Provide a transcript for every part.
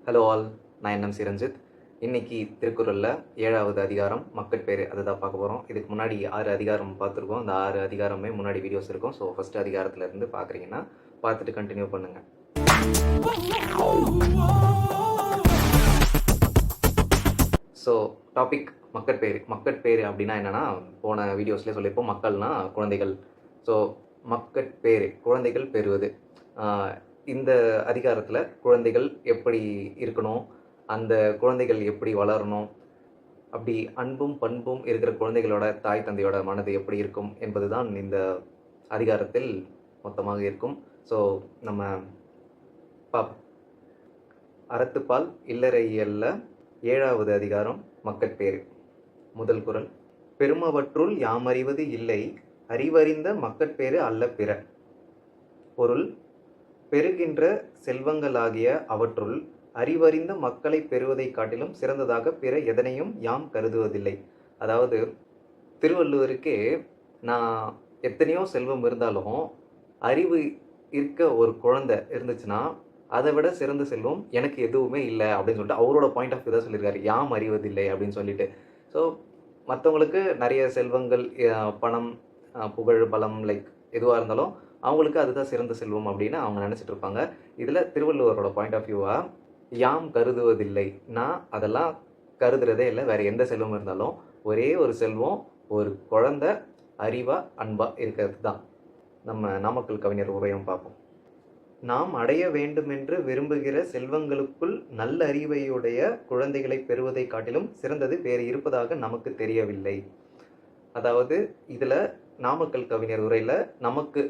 Hello all, நான் NMC Ranjith. இன்னைக்கு திருக்குறளில் 7வது அதிகாரம் மக்கட்பேறு அதுதான் பார்க்க போகிறோம். இதுக்கு முன்னாடி 6 அதிகாரம் பார்த்துருக்கோம். அந்த 6 அதிகாரமே முன்னாடி வீடியோஸ் இருக்கும். ஸோ ஃபஸ்ட் அதிகாரத்துலேருந்து பார்க்குறீங்கன்னா பார்த்துட்டு கண்டினியூ பண்ணுங்கள். So topic மக்கட்பேறு. மக்கட்பேறு அப்படின்னா என்னென்னா, போன வீடியோஸ்லேயே சொல்லியிருப்போம். மக்கள்னா குழந்தைகள். ஸோ மக்கட்பேறு குழந்தைகள் பெறுவது. இந்த அதிகாரத்தில் குழந்தைகள் எப்படி இருக்கணும், அந்த குழந்தைகள் எப்படி வளரணும், அப்படி அன்பும் பண்பும் இருக்கிற குழந்தைகளோட தாய் தந்தையோட மனது எப்படி இருக்கும் என்பது தான் இந்த அதிகாரத்தில் மொத்தமாக இருக்கும். ஸோ நம்ம அறத்துப்பால் இல்லறையியல்ல 7வது அதிகாரம் மக்கட்பேறு. முதல் குறள். பெருமவற்றுள் யாமறிவது இல்லை, அறிவறிந்த மக்கட்பேறு அல்ல பிற. பொருள். பெறுகின்ற செல்வங்களாகிய அவற்றுள் அறிவறிந்த மக்களை பெறுவதை காட்டிலும் சிறந்ததாக பிற எதனையும் யாம் கருதுவதில்லை. அதாவது திருவள்ளுவருக்கே நான் எத்தனையோ செல்வம் இருந்தாலும் அறிவு இருக்க ஒரு குழந்தை இருந்துச்சுன்னா அதை விட சிறந்த செல்வம் எனக்கு எதுவுமே இல்லை அப்படின்னு சொல்லிட்டு அவரோட பாயிண்ட் ஆஃப் வியூ தான் சொல்லியிருக்காரு. யாம் அறிவதில்லை அப்படின்னு சொல்லிட்டு. ஸோ மற்றவங்களுக்கு நிறைய செல்வங்கள், பணம், புகழ், பலம், லைக் எதுவாக இருந்தாலும் அவங்களுக்கு அதுதான் சிறந்த செல்வம் அப்படின்னு அவங்க நினச்சிட்டு இருப்பாங்க. இதில் திருவள்ளுவரோட பாயிண்ட் ஆஃப் வியூவாக யாம் கருதுவதில்லை, நான் அதெல்லாம் கருதுறதே இல்லை. வேறு எந்த செல்வம் இருந்தாலும் ஒரே ஒரு செல்வம் ஒரு குழந்தை அறிவா அன்பா இருக்கிறது தான். நம்ம நாமக்கல் கவிஞர் உரையும் பார்ப்போம். நாம் அடைய வேண்டுமென்று விரும்புகிற செல்வங்களுக்குள் நல்ல அறிவையுடைய குழந்தைகளை பெறுவதை காட்டிலும் சிறந்தது வேறு இருப்பதாக நமக்கு தெரியவில்லை. அதாவது இதில் நாமக்கல் கவிஞர் உரையில் நமக்கு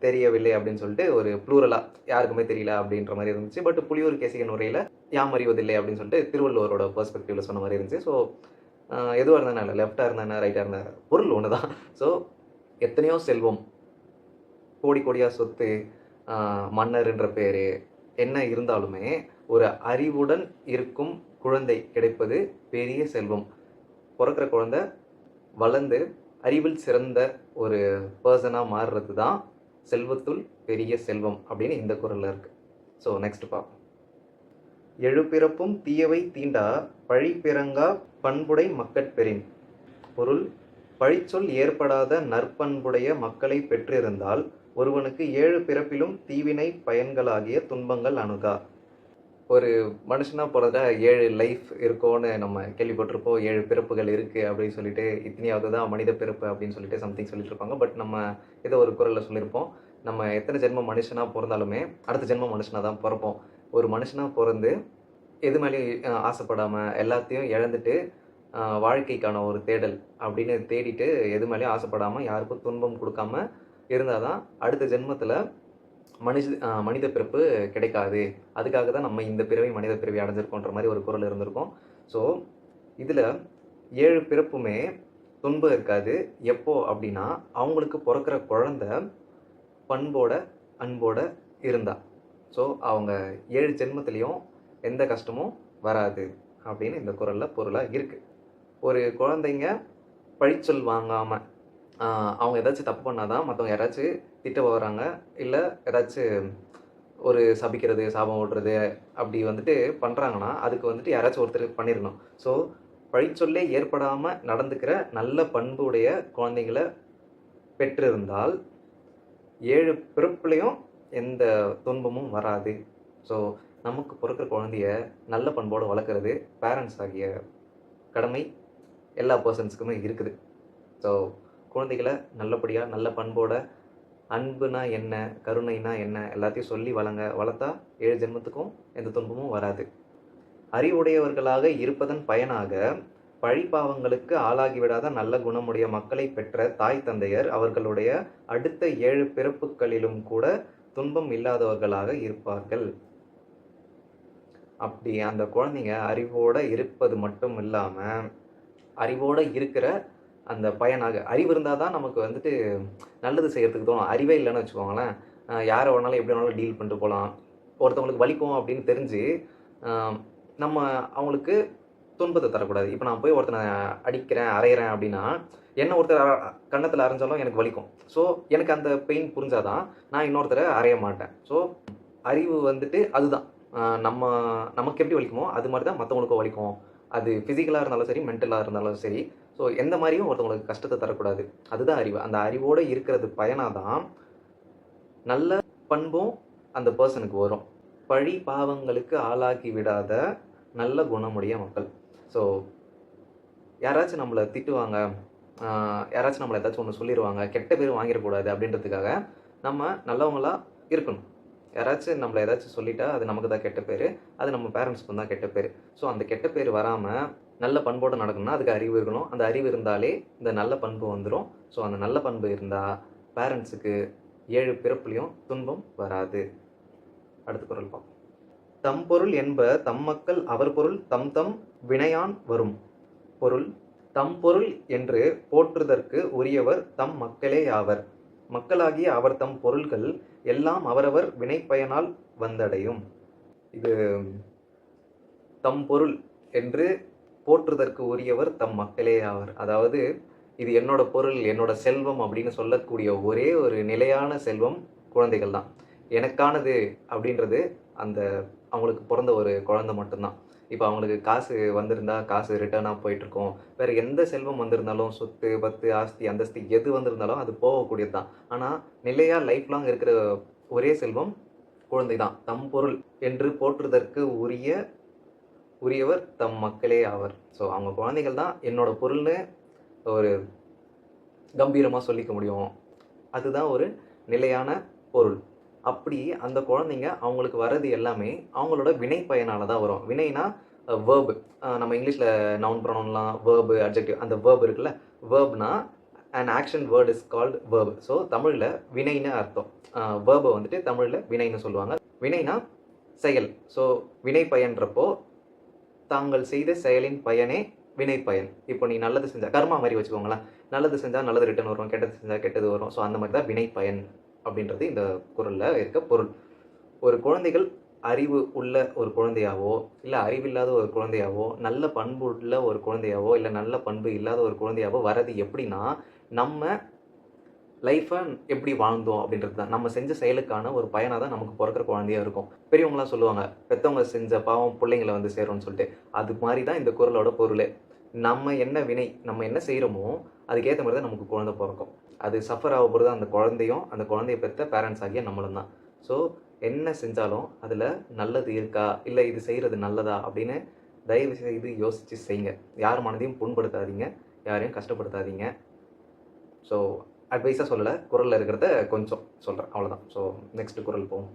தெரியவில்லை அப்படின்னு சொல்லிட்டு ஒரு ப்ளூரலாக யாருக்குமே தெரியல அப்படின்ற மாதிரி இருந்துச்சு. பட் புலியூர் கேசிகன் உரையில் யாம் அறிவதில்லை அப்படின்னு சொல்லிட்டு திருவள்ளுவரோட பெர்ஸ்பெக்டிவ்ல சொன்ன மாதிரி இருந்துச்சு. ஸோ எதுவாக இருந்தானே இல்லை, லெஃப்டாக இருந்தானே ரைட்டாக இருந்த பொருள் ஒன்று தான். ஸோ எத்தனையோ செல்வம், கோடி கோடியாக சொத்து, மன்னர்ன்ற பேர் என்ன இருந்தாலுமே ஒரு அறிவுடன் இருக்கும் குழந்தை கிடைப்பது பெரிய செல்வம். பிறக்கிற குழந்தை வளர்ந்து அறிவில் சிறந்த ஒரு பர்சனாக மாறுறது தான் செல்வத்துள் பெரிய செல்வம் அப்படின்னு இந்த குறளில் இருக்கு. ஸோ நெக்ஸ்ட் பார்ப்போம். எழுபிறப்பும் தீயவை தீண்டா பழிப்பிறங்கா பண்புடை மக்கட்பெறின். பொருள். பழிச்சொல் ஏற்படாத நற்பண்புடைய மக்களை பெற்றிருந்தால் ஒருவனுக்கு 7 பிறப்பிலும் தீவினை பயன்களாகிய துன்பங்கள் அணுகா. ஒரு மனுஷனாக பிறந்த 7 லைஃப் இருக்கும்னு நம்ம கேள்விப்பட்டிருப்போம். 7 பிறப்புகள் இருக்குது அப்படின்னு சொல்லிட்டு, இத்தனையாவது தான் மனித பிறப்பு அப்படின்னு சொல்லிட்டு சம்திங் சொல்லிட்டு இருப்பாங்க. பட் நம்ம ஏதோ ஒரு குறளில் சொல்லியிருப்போம், நம்ம எத்தனை ஜென்மம் மனுஷனாக பிறந்தாலுமே அடுத்த ஜென்மம் மனுஷனாக தான் பிறப்போம். ஒரு மனுஷனாக பிறந்து எது மேலேயும் ஆசைப்படாமல் எல்லாத்தையும் இழந்துட்டு வாழ்க்கைக்கான ஒரு தேடல் அப்படின்னு தேடிட்டு எது மேலேயும் ஆசைப்படாமல் யாருக்கும் துன்பம் கொடுக்காம இருந்தால் தான் அடுத்த ஜென்மத்தில் மனித பிறப்பு கிடைக்காது. அதுக்காக தான் நம்ம இந்த பிறவி மனித பிறவி அடைஞ்சிருக்கோன்ற மாதிரி ஒரு குறள் இருந்திருக்கும். ஸோ இதில் 7 பிறப்புமே துன்பம் இருக்காது. எப்போ அப்படின்னா அவங்களுக்கு பிறக்கிற குழந்தை பண்போட அன்போட இருந்தா. ஸோ அவங்க 7 ஜென்மத்துலேயும் எந்த கஷ்டமும் வராது அப்படின்னு இந்த குறளில் பொருளாக இருக்குது. ஒரு குழந்தைங்க பழிச்சொல் வாங்காமல் அவங்க ஏதாச்சும் தப்பு பண்ணாதான் மற்றவங்க யாராச்சும் திட்ட வராங்க, இல்லை ஏதாச்சும் ஒரு சபிக்கிறது, சாபம் ஓடுறது அப்படி வந்துட்டு பண்ணுறாங்கன்னா அதுக்கு வந்துட்டு யாராச்சும் ஒருத்தர் பண்ணிடணும். ஸோ பழிச்சொல்லே ஏற்படாமல் நடந்துக்கிற நல்ல பண்புடைய குழந்தைங்களை பெற்றிருந்தால் 7 பிறப்புலையும் எந்த துன்பமும் வராது. ஸோ நமக்கு பிறக்கிற குழந்தைய நல்ல பண்போடு வளர்க்குறது பேரண்ட்ஸ் ஆகிய கடமை எல்லா பர்சன்ஸுக்குமே இருக்குது. ஸோ குழந்தைகளை நல்லபடியாக நல்ல பண்போட அன்புனா என்ன, கருணைனா என்ன எல்லாத்தையும் சொல்லி வளர்த்தா 7 ஜென்மத்துக்கும் எந்த துன்பமும் வராது. அறிவுடையவர்களாக இருப்பதன் பயனாக பழிபாவங்களுக்கு ஆளாகிவிடாத நல்ல குணமுடைய மக்களை பெற்ற தாய் தந்தையர் அவர்களுடைய அடுத்த 7 பிறப்புகளிலும் கூட துன்பம் இல்லாதவர்களாக இருப்பார்கள். அப்படி அந்த குழந்தைங்க அறிவோடு இருப்பது மட்டும் இல்லாமல் அறிவோடு இருக்கிற அந்த பயனாக, அறிவு இருந்தால் தான் நமக்கு வந்துட்டு நல்லது செய்கிறதுக்கு தோணும். அறிவே இல்லைன்னு வச்சுக்கோங்களேன், யாரை வேணாலும் எப்படி வேணாலும் டீல் பண்ணிட்டு போகலாம். ஒருத்தவங்களுக்கு வலிக்கும் அப்படின்னு தெரிஞ்சு நம்ம அவங்களுக்கு துன்பத்தை தரக்கூடாது. இப்போ நான் போய் ஒருத்தனை அடிக்கிறேன், அரைகிறேன் அப்படின்னா என்ன ஒருத்தர் கன்னத்தில் அரைஞ்சாலும் எனக்கு வலிக்கும். ஸோ எனக்கு அந்த பெயின் புரிஞ்சாதான் நான் இன்னொருத்தரை அறைய மாட்டேன். ஸோ அறிவு வந்துட்டு அதுதான். நம்ம நமக்கு எப்படி வலிக்குமோ அது மாதிரி தான் மற்றவங்களுக்கும் வலிக்கும். அது ஃபிசிக்கலாக இருந்தாலும் சரி, மென்டலாக இருந்தாலும் சரி. ஸோ எந்த மாதிரியும் ஒருத்தவங்களுக்கு கஷ்டத்தை தரக்கூடாது. அதுதான் அறிவு. அந்த அறிவோடு இருக்கிறது பயனாக தான் நல்ல பண்பும் அந்த பர்சனுக்கு வரும். பழி பாவங்களுக்கு ஆளாக்கி விடாத நல்ல குணமுடைய மக்கள். ஸோ யாராச்சும் நம்மளை திட்டுவாங்க, யாராச்சும் நம்மளை ஏதாச்சும் ஒன்று சொல்லிடுவாங்க, கெட்ட பேர் வாங்கிடக்கூடாது அப்படின்றதுக்காக நம்ம நல்லவங்களா இருக்கணும். யாராச்சும் நம்மளை ஏதாச்சும் சொல்லிட்டா அது நமக்கு தான் கெட்ட பேர், அது நம்ம பேரண்ட்ஸ்க்கு தான் கெட்ட பேர். ஸோ அந்த கெட்ட பேர் வராமல் நல்ல பண்போடு நடக்கணும்னா அதுக்கு அறிவு இருக்கணும். அந்த அறிவு இருந்தாலே இந்த நல்ல பண்பு வந்துடும். ஸோ அந்த நல்ல பண்பு இருந்தால் பேரண்ட்ஸுக்கு 7 பிறப்புலையும் துன்பம் வராது. அடுத்த குறள் பார்ப்போம். தம் பொருள் என்ப தம் மக்கள் அவர் பொருள் தம் தம் வினையான் வரும். பொருள்: தம் பொருள் என்று போற்றுதற்கு உரியவர் தம் மக்களேயாவர். மக்களாகிய அவர் தம் பொருள்கள் எல்லாம் அவரவர் வினைப்பயனால் வந்தடையும். இது தம் பொருள் என்று போற்றுதற்கு உரியவர் தம் மக்களே ஆவர். அதாவது இது என்னோட பொருள், என்னோட செல்வம் அப்படின்னு சொல்லக்கூடிய ஒரே ஒரு நிலையான செல்வம் குழந்தைகள் தான். எனக்கானது அப்படின்றது அந்த அவங்களுக்கு பிறந்த ஒரு குழந்தை மட்டும்தான். இப்போ அவங்களுக்கு காசு வந்திருந்தா காசு ரிட்டர்னாக போயிட்டுருக்கோம். வேறு எந்த செல்வம் வந்திருந்தாலும், சொத்து பத்து ஆஸ்தி அந்தஸ்தி எது வந்திருந்தாலும் அது போகக்கூடியது தான். ஆனால் நிலையாக லைஃப் லாங் இருக்கிற ஒரே செல்வம் குழந்தை தான். தம் பொருள் என்று போற்றுதற்கு உரியவர் தம் மக்களே ஆவர். ஸோ அவங்க குழந்தைகள் தான் என்னோட பொருள்னு ஒரு கம்பீரமாக சொல்லிக்க முடியும். அதுதான் ஒரு நிலையான பொருள். அப்படி அந்த குழந்தைங்க அவங்களுக்கு வர்றது எல்லாமே அவங்களோட வினை பயனால தான் வரும். வினைனா வேர்பு. நம்ம இங்கிலீஷில் நவுன் ப்ரொனவுன்லாம் வேர்பு, அட்ஜெக்டிவ், அந்த வேர்பு இருக்குல்ல. வேர்ப்னா an action word is called verb. So தமிழில் வினைன்னு அர்த்தம். வேர்பை வந்துட்டு தமிழில் வினைன்னு சொல்லுவாங்க. வினைனா செயல். ஸோ வினை பயன்றப்போ தாங்கள் செய்த செயலின் பயனே வினை பயன். இப்போ நீ நல்லது செஞ்சால் கர்மா மாதிரி வச்சுக்கோங்களேன். நல்லது செஞ்சால் நல்லது ரிட்டர்ன் வரும், கெட்டது செஞ்சால் கெட்டது வரும். ஸோ அந்த மாதிரி தான் வினை பயன் அப்படின்றது இந்த குறளில் இருக்க பொருள். ஒரு குழந்தைகள் அறிவு உள்ள ஒரு குழந்தையாவோ, இல்லை அறிவில்லாத ஒரு குழந்தையாவோ, நல்ல பண்பு உள்ள ஒரு குழந்தையாவோ, இல்லை நல்ல பண்பு இல்லாத ஒரு குழந்தையாவோ வர்றது எப்படின்னா, நம்ம லைஃப்பை எப்படி வாழ்ந்தோம் அப்படின்றது தான். நம்ம செஞ்ச செயலுக்கான ஒரு பயனாக தான் நமக்கு பிறக்கிற குழந்தையாக இருக்கும். பெரியவங்களாம் சொல்லுவாங்க, பெற்றவங்க செஞ்ச பாவம் பிள்ளைங்களை வந்து சேரும்னு சொல்லிட்டு. அது மாதிரி தான் இந்த குறளோட பொருள். நம்ம என்ன வினை, நம்ம என்ன செய்கிறோமோ அதுக்கேற்ற மாதிரி தான் நமக்கு குழந்தை பிறக்கும். அது சஃபர் ஆக போகிறது அந்த குழந்தையும், அந்த குழந்தைய பெற்ற பேரண்ட்ஸ் ஆகிய நம்மளும் தான். ஸோ என்ன செஞ்சாலும் அதில் நல்லது இருக்கா, இல்லை இது செய்கிறது நல்லதா அப்படின்னு தயவு செய்து யோசித்து செய்யுங்க. யார் மனதையும் புண்படுத்தாதீங்க, யாரையும் கஷ்டப்படுத்தாதீங்க. ஸோ அட்வைஸாக சொல்லலை, குறளில் இருக்கிறத கொஞ்சம் சொல்கிறேன், அவ்வளோதான். ஸோ நெக்ஸ்ட் குறள் போவோம்.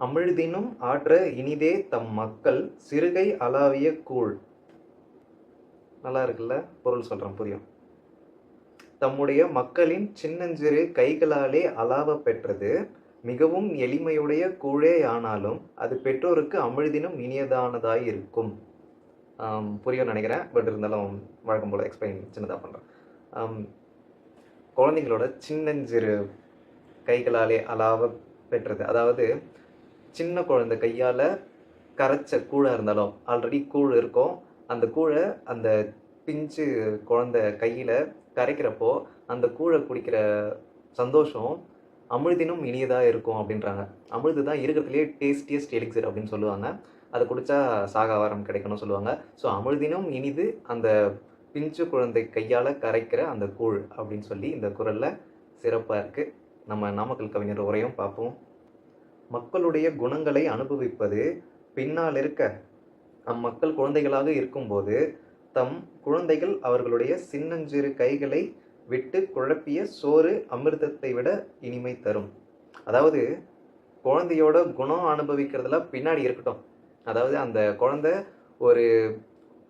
அமிழ்தினும் ஆற்ற இனிதே தம் மக்கள் சிறுகை அளாவிய கூழ். நல்லா இருக்குல்ல? பொருள் சொல்கிறேன், புரியும். தம்முடைய மக்களின் சின்னஞ்சிறு கைகளாலே அளாவ பெற்றது மிகவும் எளிமையுடைய கூழே ஆனாலும் அது பெற்றோருக்கு அமிழ்தினும் இனியதானதாய் இருக்கும். புரியும் நினைக்கிறேன், பட் இருந்தாலும் வழக்கம் போல் எக்ஸ்பிளைன் சின்னதாக பண்ணுறேன். குழந்தைங்களோட சின்னஞ்சிறு கைகளாலே அளாவ பெற்றது, அதாவது சின்ன குழந்தை கையால் கரைச்ச கூழாக இருந்தாலும், ஆல்ரெடி கூழ் இருக்கும், அந்த கூழை அந்த பிஞ்சு குழந்தை கையில் கரைக்கிறப்போ அந்த கூழை குடிக்கிற சந்தோஷம் அமிழ்தினும் இனியதாக இருக்கும் அப்படின்றாங்க. அமிழ்து தான் இருக்கிறதுலேயே டேஸ்டியஸ்ட் எலிக்சர் அப்படின்னு சொல்லுவாங்க. அதை குடித்தா சாகாவரம் கிடைக்கணும்னு சொல்லுவாங்க. ஸோ அமிழ்தினும் இனிது அந்த பிஞ்சு குழந்தை கையால் கரைக்கிற அந்த கூழ் அப்படின்னு சொல்லி இந்த குறளில் சிறப்பாக இருக்குது. நம்ம நாமக்கல் கவிஞர் உரையும் பார்ப்போம். மக்களுடைய குணங்களை அனுபவிப்பது பின்னால் இருக்க அம்மக்கள் குழந்தைகளாக இருக்கும்போது தம் குழந்தைகள் அவர்களுடைய சின்னஞ்சிறு கைகளை விட்டு குழப்பிய சோறு அமிர்தத்தை விட இனிமை தரும். அதாவது குழந்தையோட குணம் அனுபவிக்கிறதுல பின்னாடி இருக்கட்டும். அதாவது அந்த குழந்தை ஒரு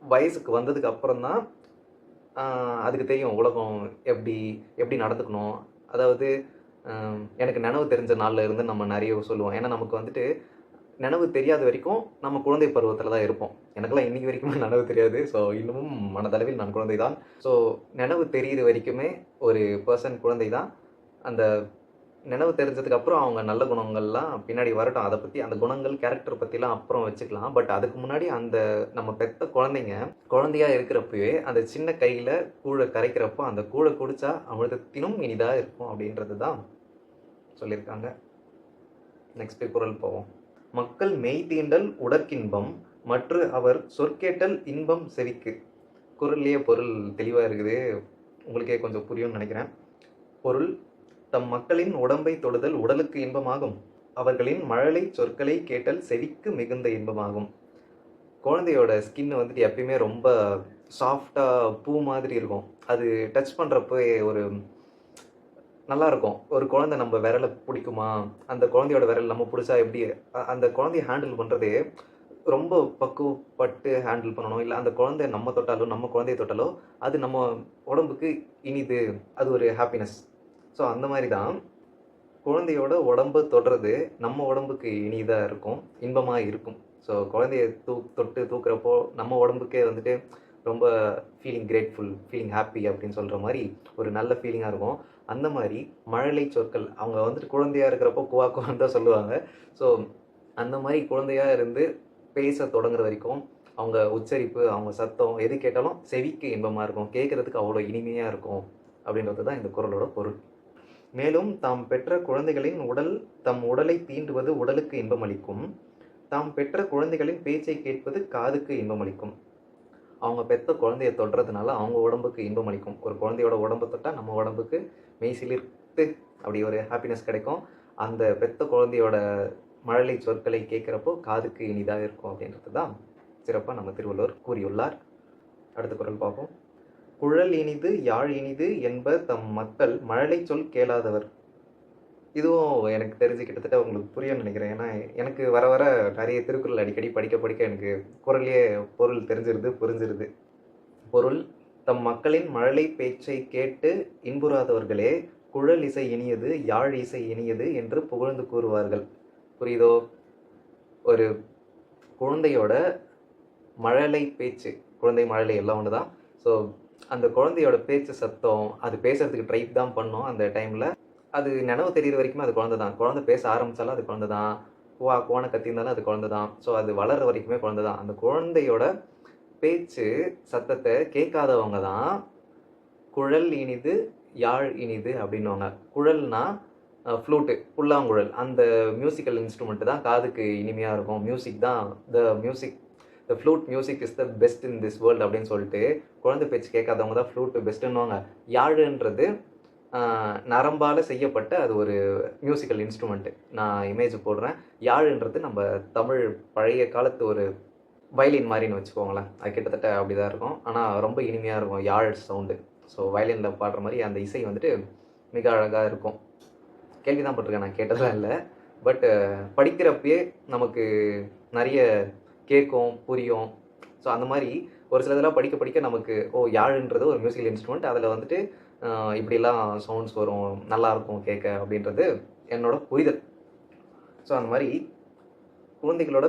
வயசுக்கு வந்ததுக்கு அப்புறம்தான் அதுக்கு தெரியும் உலகம் எப்படி எப்படி நடந்துக்கணும். அதாவது எனக்கு நினைவு தெரிஞ்ச நாளில் இருந்து நம்ம நிறைய சொல்லுவோம். ஏன்னா நமக்கு வந்துட்டு நினைவு தெரியாத வரைக்கும் நம்ம குழந்தை பருவத்தில் தான் இருப்போம். எனக்கெல்லாம் இன்றைக்கி வரைக்குமே நினைவு தெரியாது. ஸோ இன்னமும் மனதளவில் நான் குழந்தை தான். ஸோ நினைவு தெரிகிற வரைக்குமே ஒரு பர்சன் குழந்தை தான். அந்த நினைவு தெரிஞ்சதுக்கப்புறம் அவங்க நல்ல குணங்கள்லாம் பின்னாடி வரட்டும். அதை பற்றி அந்த குணங்கள் கேரக்டர் பற்றிலாம் அப்புறம் வச்சுக்கலாம். பட் அதுக்கு முன்னாடி அந்த நம்ம பெற்ற குழந்தைங்க குழந்தையாக இருக்கிறப்பவே அந்த சின்ன கையில் கூழை கரைக்கிறப்போ அந்த கூழை குடித்தா அமிர்தத்தினும் இனிதாக இருக்கும் அப்படின்றது தான் சொல்லியிருக்காங்க. நெக்ஸ்ட்டு குறள் போவோம். மக்கள் மெய் தீண்டல் உடற்கின்பம் மற்று அவர் சொற்கேட்டல் இன்பம் செவிக்கு. குறள்லேயே பொருள் தெளிவாக இருக்குது, உங்களுக்கே கொஞ்சம் புரியும்னு நினைக்கிறேன். பொருள்: தம் மக்களின் உடம்பை தொடுதல் உடலுக்கு இன்பமாகும், அவர்களின் மழலை சொற்களை கேட்டல் செவிக்கு மிகுந்த இன்பமாகும். குழந்தையோட ஸ்கின் வந்துட்டு எப்பயுமே ரொம்ப சாஃப்டாக பூ மாதிரி இருக்கும். அது டச் பண்ணுறப்போ ஒரு நல்லா இருக்கும். ஒரு குழந்தை நம்ம விரலை பிடிக்குமா, அந்த குழந்தையோட விரல் நம்ம பிடிச்சா எப்படி அந்த குழந்தைய ஹேண்டில் பண்ணுறதே ரொம்ப பக்குவப்பட்டு ஹேண்டில் பண்ணணும். இல்லை அந்த குழந்தை நம்ம தொட்டாலோ நம்ம குழந்தைய தொட்டாலோ அது நம்ம உடம்புக்கு இனிது, அது ஒரு ஹாப்பினஸ். ஸோ அந்த மாதிரி தான் குழந்தையோட உடம்பு தொடுறது நம்ம உடம்புக்கு இனிதாக இருக்கும், இன்பமாக இருக்கும். ஸோ குழந்தைய தொட்டு தூக்குறப்போ நம்ம உடம்புக்கே வந்துட்டு ரொம்ப ஃபீலிங் கிரேட்ஃபுல், ஃபீலிங் ஹாப்பி அப்படின்னு சொல்கிற மாதிரி ஒரு நல்ல ஃபீலிங்காக இருக்கும். அந்த மாதிரி மழலை சொற்கள் அவங்க வந்துட்டு குழந்தையாக இருக்கிறப்போ குவா குவான்னு தான் சொல்லுவாங்க. ஸோ அந்த மாதிரி குழந்தையாக இருந்து பேச தொடங்குற வரைக்கும் அவங்க உச்சரிப்பு, அவங்க சத்தம் எது கேட்டாலும் செவிக்கு இன்பமாக இருக்கும், கேட்குறதுக்கு அவ்வளோ இனிமையாக இருக்கும் அப்படின்றது தான் இந்த குறளோட பொருள். மேலும் தாம் பெற்ற குழந்தைகளின் உடல் தம் உடலை தீண்டுவது உடலுக்கு இன்பமளிக்கும், தாம் பெற்ற குழந்தைகளின் பேச்சை கேட்பது காதுக்கு இன்பமளிக்கும். அவங்க பெற்ற குழந்தைய தொடுறதுனால அவங்க உடம்புக்கு இன்பம் அளிக்கும். ஒரு குழந்தையோட உடம்பு தொட்டால் நம்ம உடம்புக்கு மெய்சிலிர்த்து அப்படி ஒரு ஹாப்பினஸ் கிடைக்கும். அந்த பெற்ற குழந்தையோட மழலை சொற்களை கேட்குறப்போ காதுக்கு இனிதாக இருக்கும் அப்படின்றது தான் சிறப்பாக நம்ம திருவள்ளுவர் கூறியுள்ளார். அடுத்த குறள் பார்ப்போம். குழல் இனிது யாழ் இனிது என்ப தம் மக்கள் மழலை சொல் கேளாதவர். இதுவும் எனக்கு தெரிஞ்சு கிட்டத்தட்ட உங்களுக்கு புரியும்னு நினைக்கிறேன். ஏன்னா எனக்கு வர வர நிறைய திருக்குறள் அடிக்கடி படிக்க படிக்க எனக்கு குறளையே பொருள் தெரிஞ்சிருது, புரிஞ்சிருது. பொருள்: தம் மக்களின் மழலை பேச்சை கேட்டு இன்புறாதவர்களே குழல் இசை இனியது யாழ் இசை இனியது என்று புகழ்ந்து கூறுவார்கள். புரியுதோ? ஒரு குழந்தையோட மழலை பேச்சு, குழந்தை மழலை எல்லாம் ஒன்று தான். ஸோ அந்த குழந்தையோட பேச்சு சத்தம், அது பேசுறதுக்கு ட்ரை தான் பண்ணோம் அந்த டைமில். அது நினைவு தெரிகிற வரைக்குமே அது குழந்தை தான். குழந்தை பேச ஆரம்பித்தாலும் அது குழந்தை தான். குவான கத்தியிருந்தாலும் அது குழந்தை தான். ஸோ அது வளர்கிற வரைக்குமே குழந்தை தான். அந்த குழந்தையோட பேச்சு சத்தத்தை கேட்காதவங்க தான் குழல் இனிது யாழ் இனிது அப்படின்னுவாங்க. குழல்னா ஃப்ளூட்டு, புல்லாங்குழல், அந்த மியூசிக்கல் இன்ஸ்ட்ருமெண்ட்டு தான் காதுக்கு இனிமையாக இருக்கும். மியூசிக் தான் the flute music is the best in this world அப்படின்னு சொல்லிட்டு குழந்தை பேச்சு கேட்காதவங்க தான் ஃப்ளூட்டு பெஸ்ட்டுன்னுவாங்க. யாழுன்றது நரம்பால் செய்யப்பட்ட அது ஒரு மியூசிக்கல் இன்ஸ்ட்ருமெண்ட்டு. நான் இமேஜ் போடுறேன். யாழுன்றது நம்ம தமிழ் பழைய காலத்து ஒரு வயலின் மாதிரின்னு வச்சுக்கோங்களேன். அது கிட்டத்தட்ட அப்படி தான் இருக்கும். ஆனால் ரொம்ப இனிமையாக இருக்கும் யாழ் சவுண்டு. ஸோ வயலினில் பாடுற மாதிரி அந்த இசை வந்துட்டு மிக அழகாக இருக்கும். கேள்வி தான் பட்டிருக்கேன், நான் கேட்டதெல்லாம் இல்லை. பட் படிக்கிறப்பயே நமக்கு நிறைய கேட்கும், புரியும். ஸோ அந்த மாதிரி ஒரு சில இதெல்லாம் படிக்க படிக்க நமக்கு யாழுன்றது ஒரு மியூசிக்கல் இன்ஸ்ட்ருமெண்ட், அதில் வந்துட்டு இப்படிலாம் சவுண்ட்ஸ் வரும், நல்லாயிருக்கும் கேட்க அப்படின்றது என்னோட புரிதல். ஸோ அந்த மாதிரி குழந்தைகளோட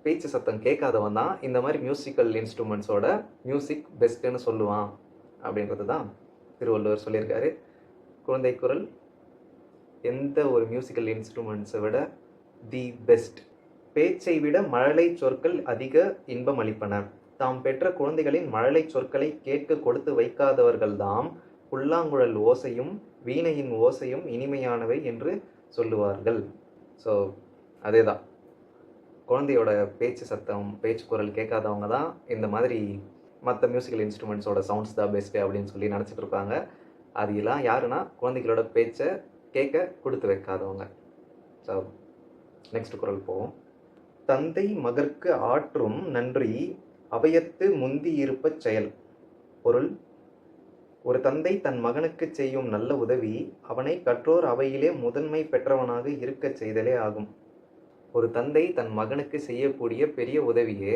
பேச்சு சத்தம் கேட்காதவன் தான் இந்த மாதிரி மியூசிக்கல் இன்ஸ்ட்ருமெண்ட்ஸோட மியூசிக் பெஸ்ட்டுன்னு சொல்லுவான் அப்படின்றது தான் திருவள்ளுவர் சொல்லியிருக்காரு. குழந்தை குரல் எந்த ஒரு மியூசிக்கல் இன்ஸ்ட்ருமெண்ட்ஸை விட தி பெஸ்ட். பேச்சை விட மழலை சொற்கள் அதிக இன்பம் அளிப்பன. தாம் பெற்ற குழந்தைகளின் மழலை சொற்களை கேட்க கொடுத்து வைக்காதவர்கள்தாம் புல்லாங்குழல் ஓசையும் வீணையின் ஓசையும் இனிமையானவை என்று சொல்லுவார்கள். ஸோ அதே தான், குழந்தையோட பேச்சு சத்தம், பேச்சு குரல் கேட்காதவங்க தான் இந்த மாதிரி மற்ற மியூசிக்கல் இன்ஸ்ட்ருமெண்ட்ஸோட சவுண்ட்ஸ் தான் பெஸ்ட்டு அப்படின்னு சொல்லி நினச்சிட்டு இருப்பாங்க. அது எல்லாம் யாருன்னா குழந்தைகளோட பேச்சை கேட்க கொடுத்து வைக்காதவங்க. ஸோ நெக்ஸ்ட் குறள் போவோம். தந்தை மகற்கு ஆற்றும் நன்றி அவையத்து முந்தி இருப்ப செயல். பொருள்: ஒரு தந்தை தன் மகனுக்கு செய்யும் நல்ல உதவி அவனை கற்றோர் அவையிலே முதன்மை பெற்றவனாக இருக்கச் செய்தலே ஆகும். ஒரு தந்தை தன் மகனுக்கு செய்யக்கூடிய பெரிய உதவியே,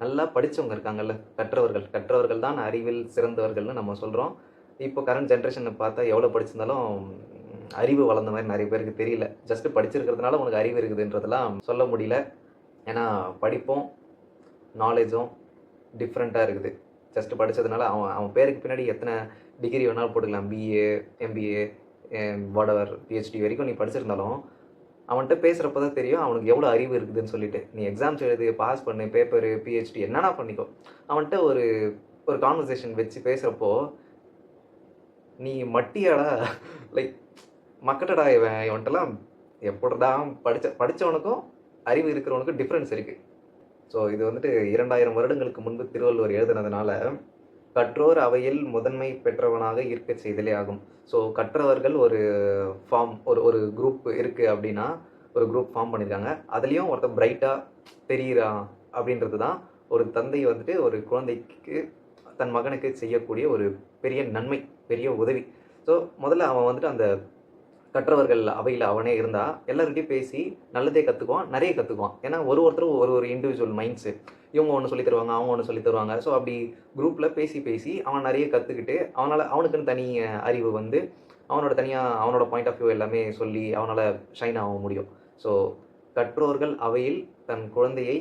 நல்லா படித்தவங்க இருக்காங்கல்ல, கற்றவர்கள் தான் அறிவில் சிறந்தவர்கள்னு நம்ம சொல்கிறோம். இப்போ கரண்ட் ஜென்ரேஷனை பார்த்தா எவ்வளோ படிச்சிருந்தாலும் அறிவு வளர்ந்த மாதிரி நிறைய பேருக்கு தெரியல. ஜஸ்ட்டு படிச்சிருக்கிறதுனால உனக்கு அறிவு இருக்குதுன்றதெல்லாம் சொல்ல முடியல. ஏன்னா படிப்பும் நாலேஜும் டிஃப்ரெண்ட்டாக இருக்குது. ஜஸ்ட்டு படித்ததுனால அவன் பேருக்கு பின்னாடி எத்தனை டிகிரி வேணாலும் போட்டுக்கலாம். பிஏ, எம்பிஏ, வாடவர், பிஹெச்டி வரைக்கும் நீ படிச்சிருந்தாலும் அவன்கிட்ட பேசுகிறப்ப தான் தெரியும் அவனுக்கு எவ்வளோ அறிவு இருக்குதுன்னு சொல்லிட்டு. நீ எக்ஸாம்ஸ் எழுது, பாஸ் பண்ணு, பேப்பரு, பிஹெச்டி என்னன்னா பண்ணிக்கோ, அவன்கிட்ட ஒரு ஒரு கான்வர்சேஷன் வச்சு பேசுகிறப்போ நீ மட்டியாடா, லைக் மக்கட்டடா இவன்ட்டெல்லாம் எப்படிடா படித்தவனுக்கும் அறிவு இருக்கிறவனுக்கு டிஃப்ரென்ஸ் இருக்குது. ஸோ இது வந்துட்டு 2000 வருடங்களுக்கு முன்பு திருவள்ளுவர் எழுதுனதுனால கற்றோர் அவையில் முதன்மை பெற்றவனாக இருக்கச் செய்தலே ஆகும். ஸோ கற்றவர்கள் ஒரு ஃபார்ம் ஒரு ஒரு குரூப் இருக்குது அப்படின்னா ஒரு குரூப் ஃபார்ம் பண்ணியிருக்காங்க. அதுலேயும் ஒருத்தன் பிரைட்டாக தெரிகிறான் அப்படின்றது தான் ஒரு தந்தை வந்துட்டு ஒரு குழந்தைக்கு தன் மகனுக்கு செய்யக்கூடிய ஒரு பெரிய நன்மை, பெரிய உதவி. ஸோ முதல்ல அவன் வந்துட்டு அந்த கற்றவர்கள் அவையில் அவனே இருந்தால் எல்லார்கிட்டையும் பேசி நல்லதே கற்றுக்குவான், நிறைய கற்றுக்குவான். ஏன்னா ஒருத்தரும் ஒரு ஒரு இண்டிவிஜுவல் மைண்ட் செட். இவங்க ஒன்று சொல்லி தருவாங்க, அவங்க ஒன்று சொல்லி தருவாங்க. ஸோ அப்படி குரூப்பில் பேசி அவன் நிறைய கற்றுக்கிட்டு அவனுக்குன்னு தனி அறிவு வந்து அவனோட பாயிண்ட் ஆஃப் வியூ எல்லாமே சொல்லி அவனால் ஷைன் ஆக முடியும். ஸோ கற்றோர்கள் அவையில் தன் குழந்தையை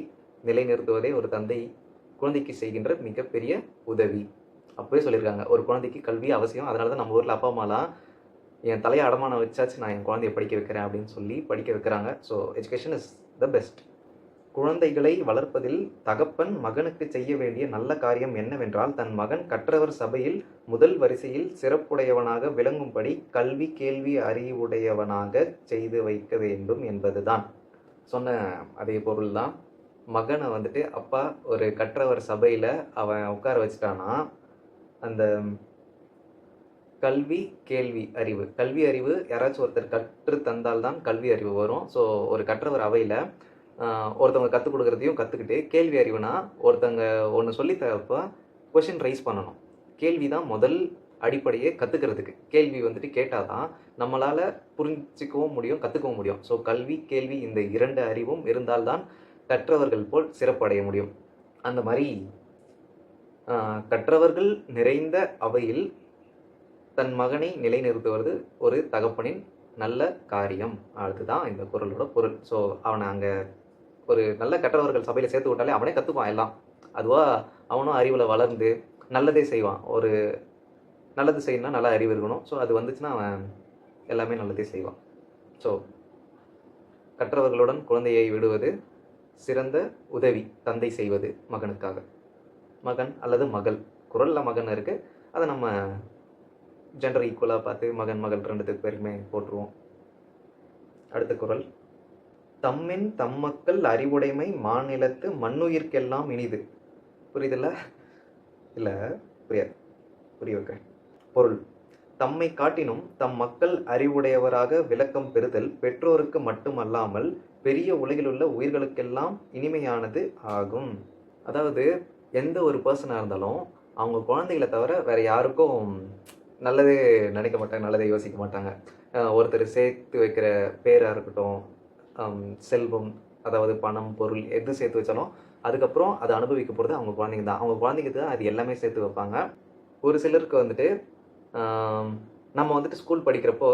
நிலைநிறுத்துவதே ஒரு தந்தை குழந்தைக்கு செய்கின்ற மிகப்பெரிய உதவி. அப்போவே சொல்லியிருக்காங்க, ஒரு குழந்தைக்கு கல்வி அவசியம். அதனால தான் நம்ம ஊரில் அப்பா அம்மாலாம் என் தலையை அடமானம் வச்சாச்சு நான் என் குழந்தைய படிக்க வைக்கிறேன் அப்படின்னு சொல்லி படிக்க வைக்கிறாங்க. So education is the best. குழந்தைகளை வளர்ப்பதில் தகப்பன் மகனுக்கு செய்ய வேண்டிய நல்ல காரியம் என்னவென்றால், தன் மகன் கற்றவர் சபையில் முதல் வரிசையில் சிறப்புடையவனாக விளங்கும்படி கல்வி கேள்வி அறிவுடையவனாக செய்து வைக்க வேண்டும் என்பதுதான். சொன்ன அதே பொருள் தான். மகனை வந்துட்டு அப்பா ஒரு கற்றவர் சபையில் அவன் உட்கார வச்சுட்டான்னா, அந்த கல்வி கேள்வி அறிவு யாராச்சும் ஒருத்தர் கற்று தந்தால்தான் கல்வி அறிவு வரும். ஸோ ஒரு கற்றவர் அவையில் ஒருத்தவங்க கற்றுக் கொடுக்குறதையும் கற்றுக்கிட்டு, கேள்வி அறிவுனா ஒருத்தவங்க ஒன்று சொல்லித்தரப்போ கொஷின் ரைஸ் பண்ணணும். கேள்வி தான் முதல் அடிப்படையே கற்றுக்கிறதுக்கு. கேள்வி வந்துட்டு கேட்டால் தான் நம்மளால் புரிஞ்சிக்கவும் முடியும், கற்றுக்கவும் முடியும். ஸோ கல்வி கேள்வி இந்த 2 அறிவும் இருந்தால்தான் கற்றவர்கள் போல் சிறப்படைய முடியும். அந்த மாதிரி கற்றவர்கள் நிறைந்த அவையில் தன் மகனை நிலைநிறுத்துவது ஒரு தகப்பனின் நல்ல காரியம். அதுதான் இந்த குறளோட பொருள். ஸோ அவனை அங்கே ஒரு நல்ல கற்றவர்கள் சபையில் சேர்த்து விட்டாலே அவனே கற்றுக்குவான் எல்லாம். அதுவாக அவனும் அறிவில் வளர்ந்து நல்லதே செய்வான். ஒரு நல்லது செய்யணும்னா நல்ல அறிவு இருக்கணும். ஸோ அது வந்துச்சுன்னா அவன் எல்லாமே நல்லதே செய்வான். ஸோ கற்றவர்களுடன் குழந்தையை விடுவது சிறந்த உதவி தந்தை செய்வது மகனுக்காக. மகன் அல்லது மகள், குறளில் மகன் இருக்குது, அதை நம்ம ஜெண்டர் ஈக்குவலாக பார்த்து மகன் மகள் 2 பேருமே போட்டுருவோம். அடுத்த குறள். தம்மின் தம்மக்கள் அறிவுடைமை மாநிலத்து மண்ணுயிர்க்கெல்லாம் இனிது. புரியுதில்ல? இல்லை புரியாது, புரிய வைக்கிறேன். பொருள். தம்மை காட்டினும் தம் மக்கள் அறிவுடையவராக விளக்கம் பெறுதல் பெற்றோருக்கு மட்டுமல்லாமல் பெரிய உலகிலுள்ள உயிர்களுக்கெல்லாம் இனிமையானது ஆகும். அதாவது எந்த ஒரு பர்சனாக இருந்தாலும் அவங்க குழந்தைகளை தவிர வேறு யாருக்கும் நல்லதே நினைக்க மாட்டாங்க, நல்லதே யோசிக்க மாட்டாங்க. ஒருத்தர் சேர்த்து வைக்கிற பேராக இருக்கட்டும், செல்வம், அதாவது பணம் பொருள் எது சேர்த்து வச்சாலும் அதுக்கப்புறம் அதை அனுபவிக்க போகிறது அவங்க குழந்தைங்க தான். அவங்க குழந்தைங்க தான் அது எல்லாமே சேர்த்து வைப்பாங்க. ஒரு சிலருக்கு வந்துட்டு நம்ம வந்துட்டு ஸ்கூல் படிக்கிறப்போ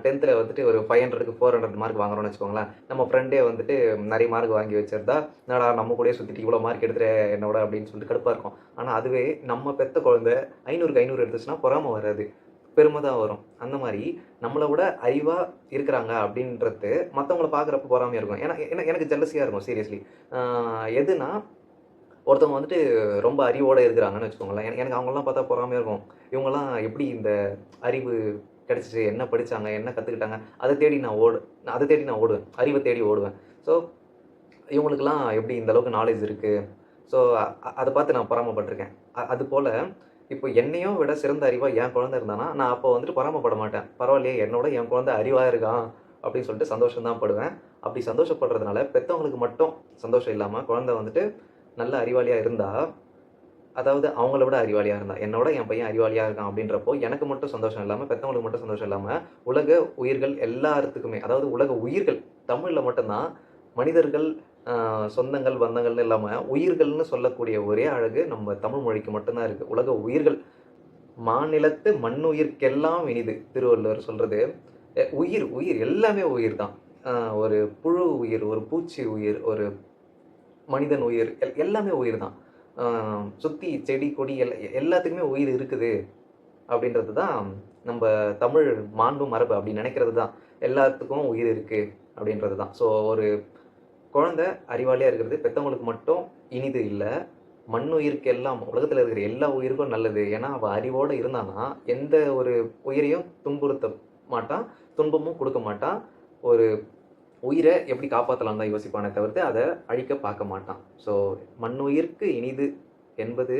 10th வந்துட்டு ஒரு 500க்கு 400 மார்க் வாங்குறோம்னு வச்சுக்கோங்களேன். நம்ம ஃப்ரெண்டே வந்துட்டு நிறைய மார்க் வாங்கி வச்சிருந்தா, என்னடா நம்ம கூட சுற்றிட்டு இவ்வளோ மார்க் எடுத்துகிற என்னோட அப்படின்னு சொல்லிட்டு கடுப்பாக இருக்கும். ஆனால் அதுவே நம்ம பெற்ற குழந்தை 500க்கு 500 எடுத்துச்சுன்னா பொறாமல் வராது, பெருமை தான் வரும். அந்த மாதிரி நம்மளை விட அறிவாக இருக்கிறாங்க அப்படின்றது மற்றவங்கள பார்க்குறப்ப பொறாமையாக இருக்கும். ஏன்னா எனக்கு ஜெல்லஸியாக இருக்கும் சீரியஸ்லி. எதுனா ஒருத்தவங்க வந்துட்டு ரொம்ப அறிவோடு இருக்கிறாங்கன்னு வச்சுக்கோங்களேன், எனக்கு அவங்களாம் பார்த்தா பொறாமையாக இருக்கும். இவங்கெல்லாம் எப்படி இந்த அறிவு கிடச்சிச்சு, என்ன படித்தாங்க, என்ன கற்றுக்கிட்டாங்க, அதை தேடி நான் ஓடுவேன், அறிவை தேடி ஓடுவேன். ஸோ இவங்களுக்கெல்லாம் எப்படி இந்த அளவுக்கு நாலேஜ் இருக்குது. ஸோ அதை பார்த்து நான் பொறாமப்பட்டிருக்கேன். அதுபோல் இப்போ என்னையும் விட சிறந்த அறிவாக என் குழந்தை இருந்தானா நான் அப்போ வந்துட்டு பொறாமப்பட மாட்டேன். பரவாயில்லையே, என்னோட என் குழந்தை அறிவாக இருக்கான் அப்படின்னு சொல்லிட்டு சந்தோஷம்தான் படுவேன். அப்படி சந்தோஷப்படுறதுனால பெற்றவங்களுக்கு மட்டும் சந்தோஷம் இல்லாமல் குழந்தை வந்துட்டு நல்ல அறிவாளியாக இருந்தால், அதாவது அவங்கள விட அறிவாளியாக இருந்தால், என்னோட என் பையன் அறிவாளியாக இருக்கான் அப்படின்றப்போ எனக்கு மட்டும் சந்தோஷம் இல்லாமல், பெற்றவங்களுக்கு மட்டும் சந்தோஷம் இல்லாமல், உலக உயிர்கள் எல்லாத்துக்குமே, அதாவது உலக உயிர்கள் தமிழில் மட்டும்தான் மனிதர்கள் சொந்தங்கள் பந்தங்கள்னு இல்லாமல் உயிர்கள்னு சொல்லக்கூடிய ஒரே அழகு நம்ம தமிழ் மொழிக்கு மட்டும்தான் இருக்குது. உலக உயிர்கள் மாநிலத்து மண்ணுயிர்க்கெல்லாம் இனிது. திருவள்ளுவர் சொல்கிறது உயிர் எல்லாமே உயிர் தான். ஒரு புழு உயிர், ஒரு பூச்சி உயிர், ஒரு மனிதன் உயிர், எல்லாமே உயிர் தான். சுற்றி செடி கொடி எல்லாத்துக்குமே உயிர் இருக்குது அப்படின்றது தான் நம்ம தமிழ் மாண்பு மரபு. அப்படி நினைக்கிறது தான் எல்லாத்துக்கும் உயிர் இருக்குது அப்படின்றது தான். ஸோ ஒரு குழந்தை அறிவாளியாக இருக்கிறது பெற்றவங்களுக்கு மட்டும் இனிது இல்லை, மண்ணுயிருக்கு எல்லாம், உலகத்தில் இருக்கிற எல்லா உயிருக்கும் நல்லது. ஏன்னா அவள் அறிவோடு இருந்தானா எந்த ஒரு உயிரையும் துன்புறுத்த மாட்டான், துன்பமும் கொடுக்க மாட்டான். ஒரு உயிரை எப்படி காப்பாற்றலாம் தான் யோசிப்பானே தவிர்த்து அதை அழிக்க பார்க்க மாட்டான். ஸோ மண்ணுயிர்க்கு இனிது என்பது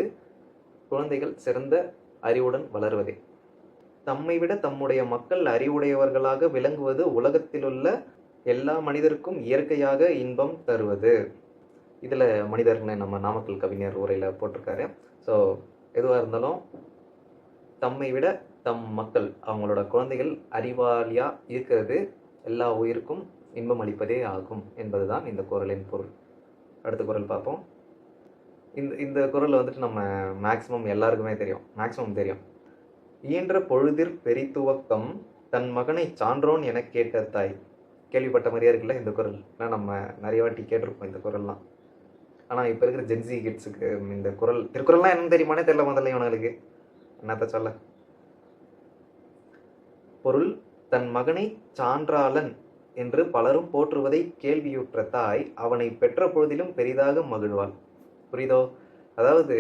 குழந்தைகள் சிறந்த அறிவுடன் வளர்வதே. தம்மை விட தம்முடைய மக்கள் அறிவுடையவர்களாக விளங்குவது உலகத்திலுள்ள எல்லா மனிதருக்கும் இயற்கையாக இன்பம் தருவது. இதில் மனிதர்னு நம்ம நாமக்கல் கவிஞர் உரையில் போட்டிருக்காரு. ஸோ எதுவாக இருந்தாலும் தம்மை விட தம் மக்கள் அவங்களோட குழந்தைகள் அறிவாளியாக இருக்கிறது எல்லா உயிருக்கும் இன்பம் அளிப்பதே ஆகும் என்பதுதான் இந்த குறளின் பொருள். அடுத்த குறள் பார்ப்போம். இந்த குறள் வந்துட்டு நம்ம மேக்ஸிமம் எல்லாருக்குமே தெரியும். இயன்ற பொழுதிற் பெரிதுவக்கம் தன் மகனை சான்றோன் என கேட்ட தாய். கேள்விப்பட்ட மாதிரியே இருக்குல்ல இந்த குறள். ஆனால் நம்ம நிறைய வாட்டி கேட்டிருப்போம் இந்த குறள்லாம். ஆனால் இப்போ இருக்கிற ஜென்சி கிட்ஸுக்கு இந்த திருக்குறள்லாம் என்னன்னு தெரியுமானே தெரியல. முதல்ல இவனுங்களுக்கு என்னத்த சொல்ல. பொருள்: தன் மகனை சான்றாளன் என்று பலரும் போற்றுவதை கேள்வியுற்ற தாய் அவனை பெற்ற பொழுதிலும் பெரிதாக மகிழ்வாள். புரியுதோ? அதாவது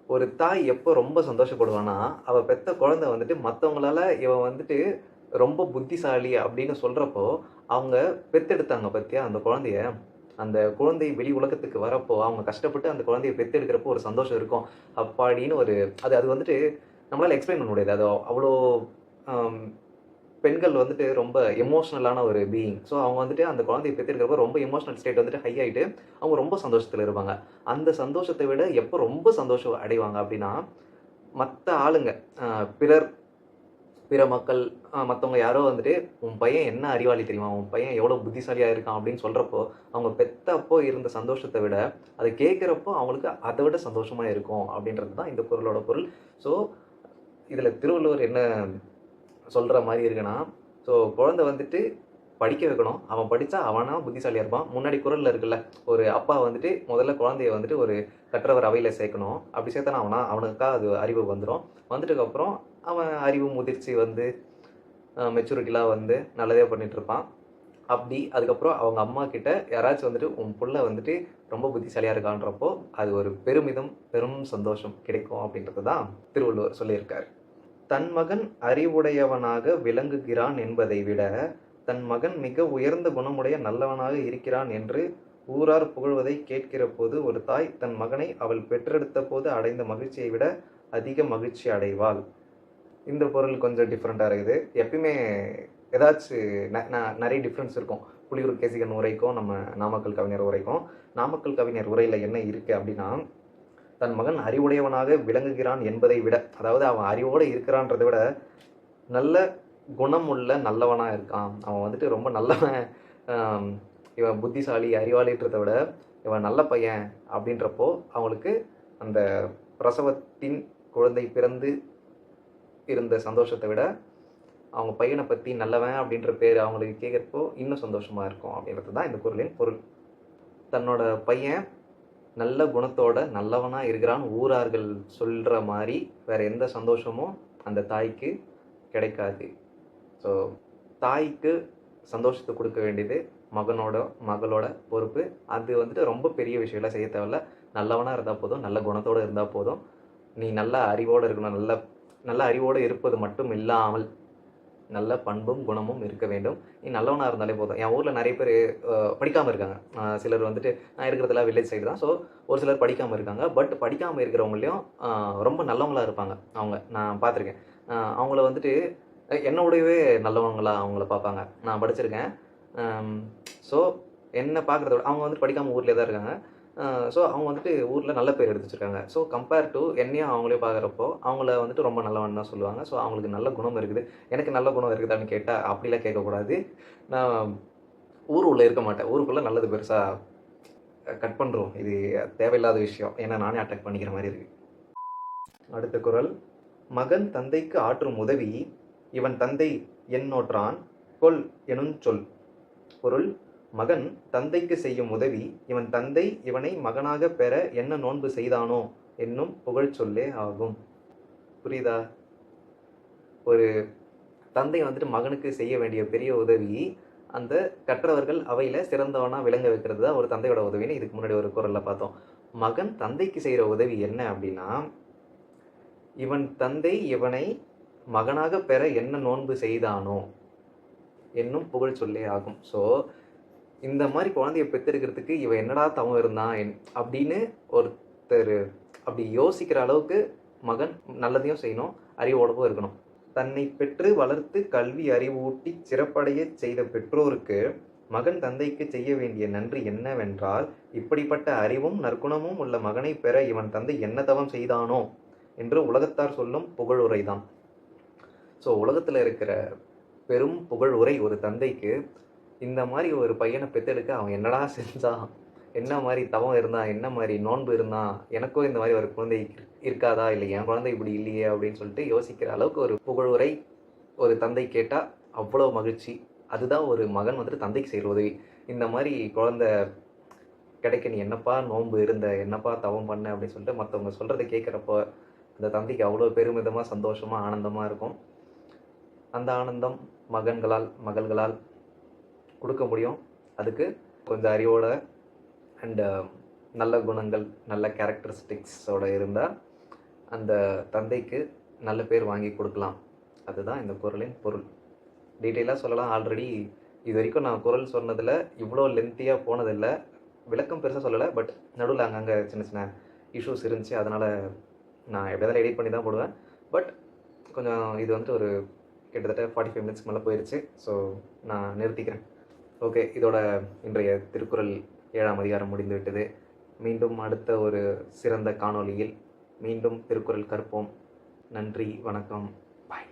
ஒரு தாய் எப்போ ரொம்ப சந்தோஷப்படுவானா, அவள் பெற்ற குழந்தை வந்துட்டு மற்றவங்களால இவன் வந்துட்டு ரொம்ப புத்திசாலி அப்படின்னு சொல்கிறப்போ, அவங்க பெற்றெடுத்தாங்க பற்றியா அந்த குழந்தை வெளி உலகத்துக்கு வரப்போ அவங்க கஷ்டப்பட்டு அந்த குழந்தைய பெற்றெடுக்கிறப்போ ஒரு சந்தோஷம் இருக்கும். அப்பாடின்னு ஒரு அது வந்துட்டு நம்மளால் எக்ஸ்பிளைன் பண்ண முடியாது. அது அவ்வளோ பெண்கள் வந்துட்டு ரொம்ப எமோஷ்னலான ஒரு பீயிங். ஸோ அவங்க வந்துட்டு அந்த குழந்தைய பெற்றெடுக்கிறப்போ ரொம்ப எமோஷனல் ஸ்டேட் வந்துட்டு ஹை ஆகிட்டு அவங்க ரொம்ப சந்தோஷத்தில் இருப்பாங்க. அந்த சந்தோஷத்தை விட எப்போ ரொம்ப சந்தோஷம் அடைவாங்க அப்படின்னா, மற்ற ஆளுங்க பிற மக்கள் மற்றவங்க யாரோ வந்துட்டு உன் பையன் என்ன அறிவாளி தெரியுமா, உன் பையன் எவ்வளோ புத்திசாலியாக இருக்கான் அப்படின்னு சொல்கிறப்போ அவங்க பெற்றப்போ இருந்த சந்தோஷத்தை விட அதை கேட்குறப்போ அவங்களுக்கு அதை விட சந்தோஷமாக இருக்கும் அப்படின்றது தான் இந்த குறளோட பொருள். ஸோ இதில் திருவள்ளுவர் என்ன சொல்கிற மாதிரி இருக்குன்னா, ஸோ குழந்தை வந்துட்டு படிக்க வைக்கணும். அவன் படித்தா அவனா புத்திசாலியாக இருப்பான். முன்னாடி குறளில் இருக்குல்ல, ஒரு அப்பா வந்துட்டு முதல்ல குழந்தைய வந்துட்டு ஒரு கற்றவர் அவையில் சேர்க்கணும். அப்படி சேர்த்தானா அவனுக்கா அது அறிவு வந்துடும். வந்துட்டுக்கப்புறம் அவன் அறிவு முதிர்ச்சி வந்து மெச்சூரிட்டிலாம் வந்து நல்லதே பண்ணிகிட்ருப்பான். அப்படி அதுக்கப்புறம் அவங்க அம்மா கிட்ட யாராச்சும் வந்துட்டு உன் புள்ள வந்துட்டு ரொம்ப புத்திசாலியாக இருக்கான்றப்போ அது ஒரு பெரும் சந்தோஷம் கிடைக்கும் அப்படின்றது தான் திருவள்ளுவர் சொல்லியிருக்காரு. தன் மகன் அறிவுடையவனாக விளங்குகிறான் என்பதை விட தன் மகன் மிக உயர்ந்த குணமுடைய நல்லவனாக இருக்கிறான் என்று ஊரார் புகழ்வதை கேட்கிற போது ஒரு தாய் தன் மகனை அவள் பெற்றெடுத்த போது அடைந்த மகிழ்ச்சியை விட அதிக மகிழ்ச்சி அடைவாள். இந்த பொருள் கொஞ்சம் டிஃப்ரெண்ட்டாக இருக்குது. எப்பயுமே ஏதாச்சும் நிறைய டிஃப்ரென்ஸ் இருக்கும். புலியூர் கேசிகன் உரைக்கும் நம்ம நாமக்கல் கவிஞர் உரைக்கும். நாமக்கல் கவிஞர் உரையில் என்ன இருக்குது அப்படின்னா, தன் மகன் அறிவுடையவனாக விளங்குகிறான் என்பதை விட, அதாவது அவன் அறிவோடு இருக்கிறான்றதை விட நல்ல குணமுள்ள நல்லவனாக இருக்கான், அவன் வந்துட்டு ரொம்ப நல்லவன், இவன் புத்திசாலி அறிவாளின்றதை விட இவன் நல்ல பையன் அப்படின்றப்போ அவங்களுக்கு அந்த பிரசவத்தின் குழந்தை பிறந்து இருந்த சந்தோஷத்தை விட அவங்க பையனை பற்றி நல்லவன் அப்படின்ற பேர் அவங்களுக்கு கேட்குறப்போ இன்னும் சந்தோஷமாக இருக்கும் அப்படின்றது தான் இந்த குறளின் பொருள். தன்னோட பையன் நல்ல குணத்தோட நல்லவனாக இருக்கிறான்னு ஊரார்கள் சொல்கிற மாதிரி வேறு எந்த சந்தோஷமும் அந்த தாய்க்கு கிடைக்காது. ஸோ தாய்க்கு சந்தோஷத்தை கொடுக்க வேண்டியது மகளோட பொறுப்பு. அது வந்துட்டு ரொம்ப பெரிய விஷயம்லாம் செய்ய தேவையில்ல. நல்லவனாக இருந்தால் போதும், நல்ல குணத்தோடு இருந்தால் போதும். நீ நல்ல அறிவோடு இருக்கணும். நல்ல அறிவோடு இருப்பது மட்டும் இல்லாமல் நல்ல பண்பும் குணமும் இருக்க வேண்டும். நீ நல்லவனாக இருந்தாலே போதும். என் ஊரில் நிறைய பேர் படிக்காமல் இருக்காங்க. சிலர் வந்துட்டு நான் இருக்கிறதுல வில்லேஜ் சைடு தான். ஸோ ஒரு சிலர் படிக்காமல் இருக்காங்க. பட் படிக்காமல் இருக்கிறவங்களையும் ரொம்ப நல்லவங்களாக இருப்பாங்க. நான் பார்த்துருக்கேன். அவங்கள வந்துட்டு என்னோடவே நல்லவங்களாக அவங்கள பார்ப்பாங்க. நான் படிச்சிருக்கேன். ஸோ என்னை பார்க்குறத விட அவங்க வந்துட்டு படிக்காமல் ஊர்லேயே தான் இருக்காங்க. ஸோ அவங்க வந்துட்டு ஊரில் நல்ல பேர் எடுத்து வச்சுருக்காங்க. ஸோ கம்பேர் டு என்னையும் அவங்களே பார்க்குறப்போ அவங்கள வந்துட்டு ரொம்ப நல்லவன் தான் சொல்லுவாங்க. ஸோ அவங்களுக்கு நல்ல குணம் இருக்குது. எனக்கு நல்ல குணம் இருக்குதான்னு கேட்டால் அப்படிலாம் கேட்கக்கூடாது. நான் உள்ளே இருக்க மாட்டேன். ஊருக்குள்ளே நல்லது பெருசாக கட் பண்ணுறோம். இது தேவையில்லாத விஷயம். ஏன்னா நானே அட்டாக் பண்ணிக்கிற மாதிரி இருக்குது. அடுத்த குறள்: மகன் தந்தைக்கு ஆற்றும் உதவி இவன் தந்தை என்னோற்றான் கொல் எனும் சொல். பொருள்: மகன் தந்தைக்கு செய்யும் உதவி இவன் தந்தை இவனை மகனாக பெற என்ன நோன்பு செய்தானோ என்னும் புகழ் சொல்லே ஆகும். புரியுதா? ஒரு தந்தை வந்துட்டு மகனுக்கு செய்ய வேண்டிய பெரிய உதவி அந்த கற்றவர்கள் அவையில் சிறந்தவனாக விளங்க வைக்கிறது தான் ஒரு தந்தையோட உதவின்னு இதுக்கு முன்னாடி ஒரு குறளில் பார்த்தோம். மகன் தந்தைக்கு செய்கிற உதவி என்ன அப்படின்னா, இவன் தந்தை இவனை மகனாக பெற என்ன நோன்பு செய்தானோ என்னும் புகழ் சொல்லே ஆகும். ஸோ இந்த மாதிரி குழந்தைய பெற்றெடுக்கிறதுக்கு இவன் என்னடா தவம் இருந்தான் அப்படின்னு ஒருத்தர் அப்படி யோசிக்கிற அளவுக்கு மகன் நல்லதையும் செய்யணும், அறிவோடவும் இருக்கணும். தன்னை பெற்று வளர்த்து கல்வி அறிவூட்டி சிறப்படைய செய்த பெற்றோருக்கு மகன் தந்தைக்கு செய்ய வேண்டிய நன்றி என்னவென்றால், இப்படிப்பட்ட அறிவும் நற்குணமும் உள்ள மகனை பெற இவன் தந்தை என்ன தவம் செய்தானோ என்று உலகத்தார் சொல்லும் புகழுரைதான். ஸோ உலகத்தில் இருக்கிற பெரும் புகழுரை ஒரு தந்தைக்கு, இந்த மாதிரி ஒரு பையனை பெற்றெடுக்க அவன் என்னடா செஞ்சான், என்ன மாதிரி தவம் இருந்தான், என்ன மாதிரி நோன்பு இருந்தான், எனக்கும் இந்த மாதிரி ஒரு குழந்தை இருக்காதா, இல்லை என் குழந்தை இப்படி இல்லையே அப்படின்னு சொல்லிட்டு யோசிக்கிற அளவுக்கு ஒரு புகழுரை ஒரு தந்தை கேட்டால் அவ்வளோ மகிழ்ச்சி. அதுதான் ஒரு மகன் வந்துட்டு தந்தைக்கு செய்கிற உதவி. இந்த மாதிரி குழந்தை கிடைக்க நீ என்னப்பா நோன்பு இருந்த, என்னப்பா தவம் பண்ண அப்படின்னு சொல்லிட்டு மற்றவங்க சொல்கிறத கேட்குறப்போ அந்த தந்தைக்கு அவ்வளோ பெருமிதமாக, சந்தோஷமாக, ஆனந்தமாக இருக்கும். அந்த ஆனந்தம் மகன்களால், மகள்களால் கொடுக்க முடியும். அதுக்கு கொஞ்சம் அறிவோட அண்டு நல்ல குணங்கள், நல்ல கேரக்டரிஸ்டிக்ஸோடு இருந்தால் அந்த தந்தைக்கு நல்ல பேர் வாங்கி கொடுக்கலாம். அதுதான் இந்த குறளின் பொருள். டீட்டெயிலாக சொல்லலாம். ஆல்ரெடி இது வரைக்கும் நான் குறள் சொன்னதில் இவ்வளோ லென்த்தியாக போனதில்லை, விளக்கம் பெருசாக சொல்லலை. பட் நடுவில் அங்கங்கே சின்ன சின்ன இஷ்யூஸ் இருந்துச்சு, அதனால் நான் எப்படியாவது எடிட் பண்ணி தான் போடுவேன். பட் கொஞ்சம் இது வந்துட்டு ஒரு கிட்டத்தட்ட 45 மினிட்ஸ்க்கு மேலே போயிடுச்சு. ஸோ நான் நிறுத்திக்கிறேன். ஓகே, இதோட இன்றைய திருக்குறள் 7ஆம் அதிகாரம் முடிந்து விட்டது. மீண்டும் அடுத்த ஒரு சிறந்த காணொளியில் மீண்டும் திருக்குறள் கற்போம். நன்றி, வணக்கம், பாய்.